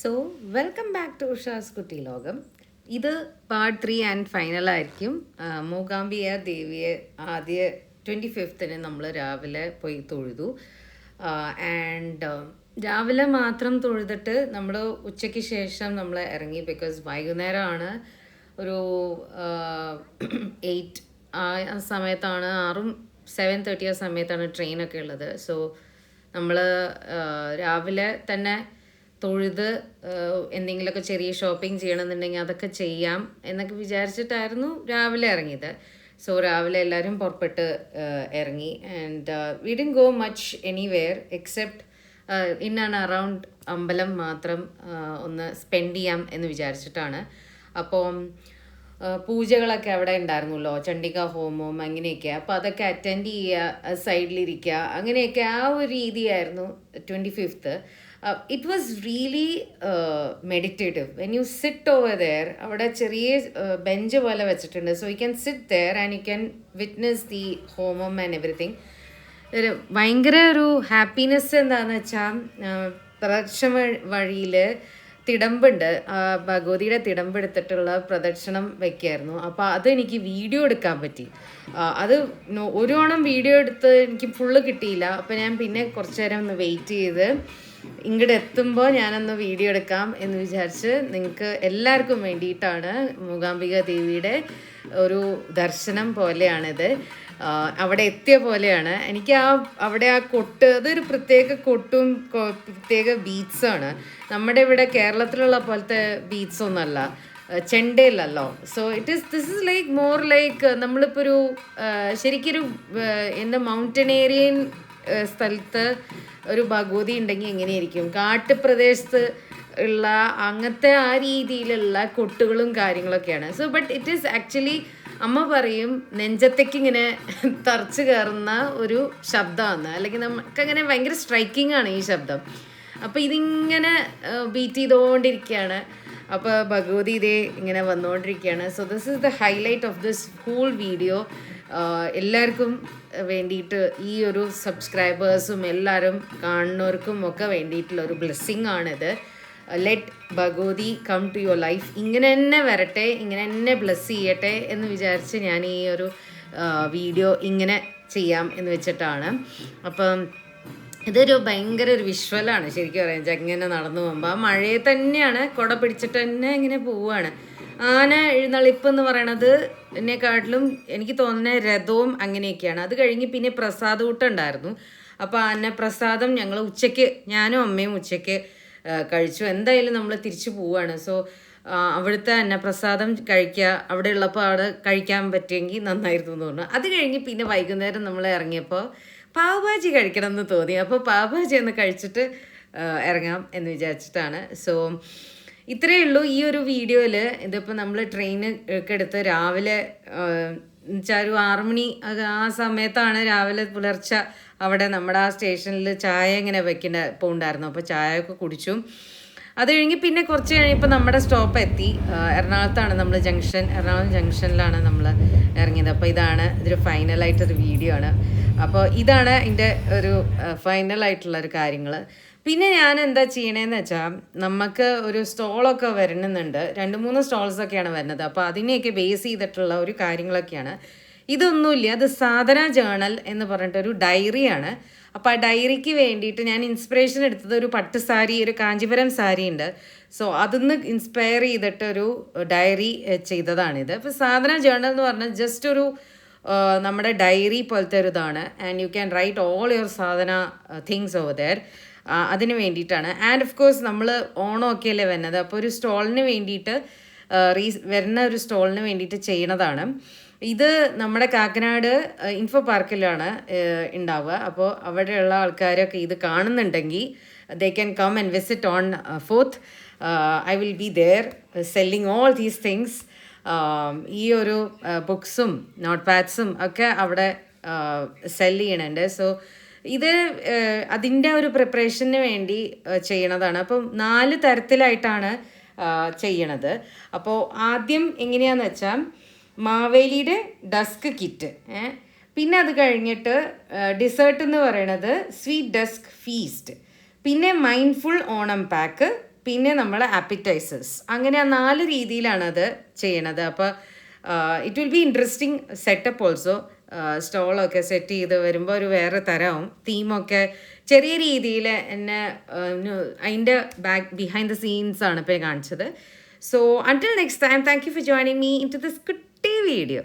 So welcome back to ഉഷാസ് കുട്ടി ലോകം. ഇത് പാർട്ട് 3 ആൻഡ് ഫൈനലായിരിക്കും. മൂകാംബിക ദേവിയെ ആദ്യ 25th നമ്മൾ രാവിലെ പോയി തൊഴുതു. ആൻഡ് രാവിലെ മാത്രം തൊഴുതിട്ട് നമ്മൾ ഉച്ചയ്ക്ക് ശേഷം നമ്മൾ ഇറങ്ങി. ബിക്കോസ് വൈകുന്നേരമാണ് ഒരു 8 ആ സമയത്താണ് 7:30 ആ സമയത്താണ് ട്രെയിനൊക്കെ ഉള്ളത്. സോ നമ്മൾ രാവിലെ തന്നെ തൊഴുത് എന്തെങ്കിലുമൊക്കെ ചെറിയ ഷോപ്പിംഗ് ചെയ്യണമെന്നുണ്ടെങ്കിൽ അതൊക്കെ ചെയ്യാം എന്നൊക്കെ വിചാരിച്ചിട്ടായിരുന്നു രാവിലെ ഇറങ്ങിയത്. സോ രാവിലെ എല്ലാവരും പുറപ്പെട്ട് ഇറങ്ങി. And we didn't go much anywhere except in and around അമ്പലം മാത്രം ഒന്ന് സ്പെൻഡ് ചെയ്യാം എന്ന് വിചാരിച്ചിട്ടാണ്. അപ്പോൾ പൂജകളൊക്കെ അവിടെ ഉണ്ടായിരുന്നല്ലോ, ചണ്ഡിക ഹോമം അങ്ങനെയൊക്കെ. അപ്പോൾ അതൊക്കെ അറ്റൻഡ് ചെയ്യുക, സൈഡിലിരിക്കുക, അങ്ങനെയൊക്കെ ആ ഒരു രീതിയായിരുന്നു 25th. It was really meditative. When you sit over there, അവിടെ ചെറിയ ബെഞ്ച് പോലെ വെച്ചിട്ടുണ്ട്. So you can sit there and you can witness the ഹോമം ആൻഡ് എവറിത്തിങ്. ഒരു ഭയങ്കര ഒരു ഹാപ്പിനെസ് എന്താണെന്ന് വെച്ചാൽ പ്രദക്ഷിണ വഴിയിൽ തിടമ്പുണ്ട്, ഭഗവതിയുടെ തിടമ്പെടുത്തിട്ടുള്ള പ്രദക്ഷിണം വയ്ക്കായിരുന്നു. അപ്പോൾ അതെനിക്ക് വീഡിയോ എടുക്കാൻ പറ്റി. അത് ഒരു ഓണം വീഡിയോ എടുത്ത് എനിക്ക് ഫുള്ള് കിട്ടിയില്ല. അപ്പോൾ ഞാൻ പിന്നെ കുറച്ച് നേരം ഒന്ന് വെയിറ്റ് ചെയ്ത് ഇങ്ങോട്ട് എത്തുമ്പോൾ ഞാനൊന്ന് വീഡിയോ എടുക്കാം എന്ന് വിചാരിച്ച് നിങ്ങൾക്ക് എല്ലാവർക്കും വേണ്ടിയിട്ടാണ്. മൂകാംബിക ദേവിയുടെ ഒരു ദർശനം പോലെയാണിത്. അവിടെ എത്തിയ പോലെയാണ് എനിക്ക്. അവിടെ ആ കൊട്ട്, അതൊരു പ്രത്യേക കൊട്ടും പ്രത്യേക ബീറ്റ്സാണ്. നമ്മുടെ ഇവിടെ കേരളത്തിലുള്ള പോലത്തെ ബീറ്റ്സ് ഒന്നല്ല, ചെണ്ടയിലല്ലോ. So this is like more like നമ്മളിപ്പോൾ ഒരു ശരിക്കൊരു എന്താ മൗണ്ടനേറിയൻ സ്ഥലത്ത് ഒരു ഭഗവതി ഉണ്ടെങ്കിൽ എങ്ങനെയായിരിക്കും, കാട്ടുപ്രദേശത്ത് ഉള്ള അങ്ങനത്തെ ആ രീതിയിലുള്ള കൊട്ടുകളും കാര്യങ്ങളൊക്കെയാണ്. So but it is actually, അമ്മ പറയും, നെഞ്ചത്തേക്ക് ഇങ്ങനെ തറച്ച് കയറുന്ന ഒരു ശബ്ദമാണ്. അല്ലെങ്കിൽ നമുക്കങ്ങനെ ഭയങ്കര സ്ട്രൈക്കിംഗ് ആണ് ഈ ശബ്ദം. അപ്പോൾ ഇതിങ്ങനെ ബീറ്റ് ചെയ്തുകൊണ്ടിരിക്കുകയാണ്. അപ്പോൾ ഭഗവതി ഇതേ ഇങ്ങനെ വന്നുകൊണ്ടിരിക്കുകയാണ്. So this is the highlight of this whole video. എല്ലാവർക്കും വേണ്ടിയിട്ട്, ഈ ഒരു സബ്സ്ക്രൈബേഴ്സും എല്ലാവരും കാണുന്നവർക്കും ഒക്കെ വേണ്ടിയിട്ടുള്ള ഒരു ബ്ലെസ്സിങ് ആണിത്. Let Bhagavathi come to your life. ഇങ്ങനെ തന്നെ വരട്ടെ, ഇങ്ങനെ തന്നെ ബ്ലെസ് ചെയ്യട്ടെ എന്ന് വിചാരിച്ച് ഞാൻ ഈ ഒരു വീഡിയോ ഇങ്ങനെ ചെയ്യാം എന്ന് വെച്ചിട്ടാണ്. അപ്പം ഇതൊരു ഭയങ്കര ഒരു വിഷ്വലാണ് ശരിക്കും പറയാം. ഇങ്ങനെ നടന്നു പോകുമ്പോൾ ആ മഴയെ തന്നെയാണ്, കുട പിടിച്ചിട്ട് തന്നെ ഇങ്ങനെ പോവുകയാണ്. ആന എഴുന്നള്ളിപ്പ് എന്ന് പറയണത് എന്നെക്കാട്ടിലും എനിക്ക് തോന്നുന്ന രഥവും അങ്ങനെയൊക്കെയാണ്. അത് കഴിഞ്ഞ് പിന്നെ പ്രസാദൂട്ടം ഉണ്ടായിരുന്നു. അപ്പോൾ അന്നപ്രസാദം ഞങ്ങൾ ഉച്ചയ്ക്ക്, ഞാനും അമ്മയും ഉച്ചയ്ക്ക് കഴിച്ചു. എന്തായാലും നമ്മൾ തിരിച്ചു പോവുകയാണ്. സോ അവിടുത്തെ അന്നപ്രസാദം കഴിക്കുക, അവിടെ ഉള്ളപ്പോൾ അവിടെ കഴിക്കാൻ പറ്റിയെങ്കിൽ നന്നായിരുന്നു എന്ന് തോന്നുന്നു. അത് കഴിഞ്ഞ് പിന്നെ വൈകുന്നേരം നമ്മൾ ഇറങ്ങിയപ്പോൾ പാവഭാജി കഴിക്കണം എന്ന് തോന്നി. അപ്പോൾ പാവഭാജി ഒന്ന് കഴിച്ചിട്ട് ഇറങ്ങാം എന്ന് വിചാരിച്ചിട്ടാണ്. സോ ഇത്രയേ ഉള്ളൂ ഈ ഒരു വീഡിയോയിൽ. ഇതിപ്പോൾ നമ്മൾ ട്രെയിന് ഒക്കെ എടുത്ത് രാവിലെ എന്നുവെച്ചാൽ ഒരു 6 മണി ആ സമയത്താണ് രാവിലെ പുലർച്ചെ അവിടെ നമ്മുടെ ആ സ്റ്റേഷനിൽ ചായ ഇങ്ങനെ പോണ്ടായിരുന്നു. അപ്പോൾ ചായയൊക്കെ കുടിച്ചു. അത് കഴിഞ്ഞ് പിന്നെ കുറച്ച് കഴിഞ്ഞപ്പോൾ നമ്മുടെ സ്റ്റോപ്പ് എത്തി. എറണാകുളത്താണ് നമ്മൾ എറണാകുളം ജംഗ്ഷനിലാണ് നമ്മൾ ഇറങ്ങിയത്. അപ്പോൾ ഇതൊരു ഫൈനലായിട്ടൊരു വീഡിയോ ആണ്. അപ്പോൾ ഇതാണ് ഇതിൻ്റെ ഒരു ഫൈനലായിട്ടുള്ളൊരു കാര്യങ്ങൾ. പിന്നെ ഞാൻ എന്താ ചെയ്യണേന്ന് വെച്ചാൽ, നമുക്ക് ഒരു സ്റ്റോളൊക്കെ വരുന്നുണ്ട്, 2-3 സ്റ്റോൾസൊക്കെയാണ് വരുന്നത്. അപ്പോൾ അതിനെയൊക്കെ ബേസ് ചെയ്തിട്ടുള്ള ഒരു കാര്യങ്ങളൊക്കെയാണ്. ഇതൊന്നുമില്ല, അത് സാധന ജേണൽ എന്ന് പറഞ്ഞിട്ടൊരു ഡയറിയാണ്. അപ്പോൾ ആ ഡയറിക്ക് വേണ്ടിയിട്ട് ഞാൻ ഇൻസ്പിറേഷൻ എടുത്തത് ഒരു പട്ട് സാരി, ഒരു കാഞ്ചീപുരം സാരി ഉണ്ട്. സോ അതിന്ന് ഇൻസ്പയർ ചെയ്തിട്ടൊരു ഡയറി ചെയ്തതാണിത്. അപ്പോൾ സാധന ജേണൽ എന്ന് പറഞ്ഞാൽ ജസ്റ്റ് ഒരു നമ്മുടെ ഡയറി പോലത്തെ ഒരു ഇതാണ്. And you can write all your sadhana things over there. അതിന് വേണ്ടിയിട്ടാണ്. ആൻഡ് ഓഫ് കോഴ്സ് നമ്മൾ ഓണമൊക്കെ അല്ലേ വരുന്നത്. അപ്പോൾ ഒരു സ്റ്റോളിന് വേണ്ടിയിട്ട് വരുന്ന ഒരു സ്റ്റോളിന് വേണ്ടിയിട്ട് ചെയ്യണതാണ്. ഇത് നമ്മുടെ കാക്കനാട് ഇൻഫോ പാർക്കിലാണ് ഉണ്ടാവുക. അപ്പോൾ അവിടെയുള്ള ആൾക്കാരൊക്കെ ഇത് കാണുന്നുണ്ടെങ്കിൽ they can come and visit on 4th. I will be there selling all these things. ഈ ഒരു ബുക്സും നോട്ട് പാഡ്സും ഒക്കെ അവിടെ സെല് ചെയ്യണുണ്ട്. സോ ഇത് അതിൻ്റെ ഒരു പ്രിപ്പറേഷന് വേണ്ടി ചെയ്യണതാണ്. അപ്പം 4 തരത്തിലായിട്ടാണ് ചെയ്യണത്. അപ്പോൾ ആദ്യം എങ്ങനെയാണെന്ന് വെച്ചാൽ, മാവേലിയുടെ ഡസ്ക് കിറ്റ്, പിന്നെ അത് കഴിഞ്ഞിട്ട് ഡിസേർട്ട് എന്ന് പറയണത് സ്വീറ്റ് ഡസ്ക് ഫീസ്റ്റ്, പിന്നെ മൈൻഡ്ഫുൾ ഓണം പാക്ക്, പിന്നെ നമ്മൾ ആപ്പിറ്റൈസേഴ്സ്, അങ്ങനെ ആ 4 രീതിയിലാണ് അത് ചെയ്യണത്. അപ്പോൾ it will be interesting setup also. സ്റ്റോളൊക്കെ സെറ്റ് ചെയ്ത് വരുമ്പോൾ ഒരു വേറെ തരവും തീമൊക്കെ ചെറിയ രീതിയിൽ എന്നെ അതിൻ്റെ ബിഹൈൻഡ് ദ സീൻസ് ആണ് ഇപ്പോൾ കാണിച്ചത്. So until next time, thank you for joining me into this kutti video.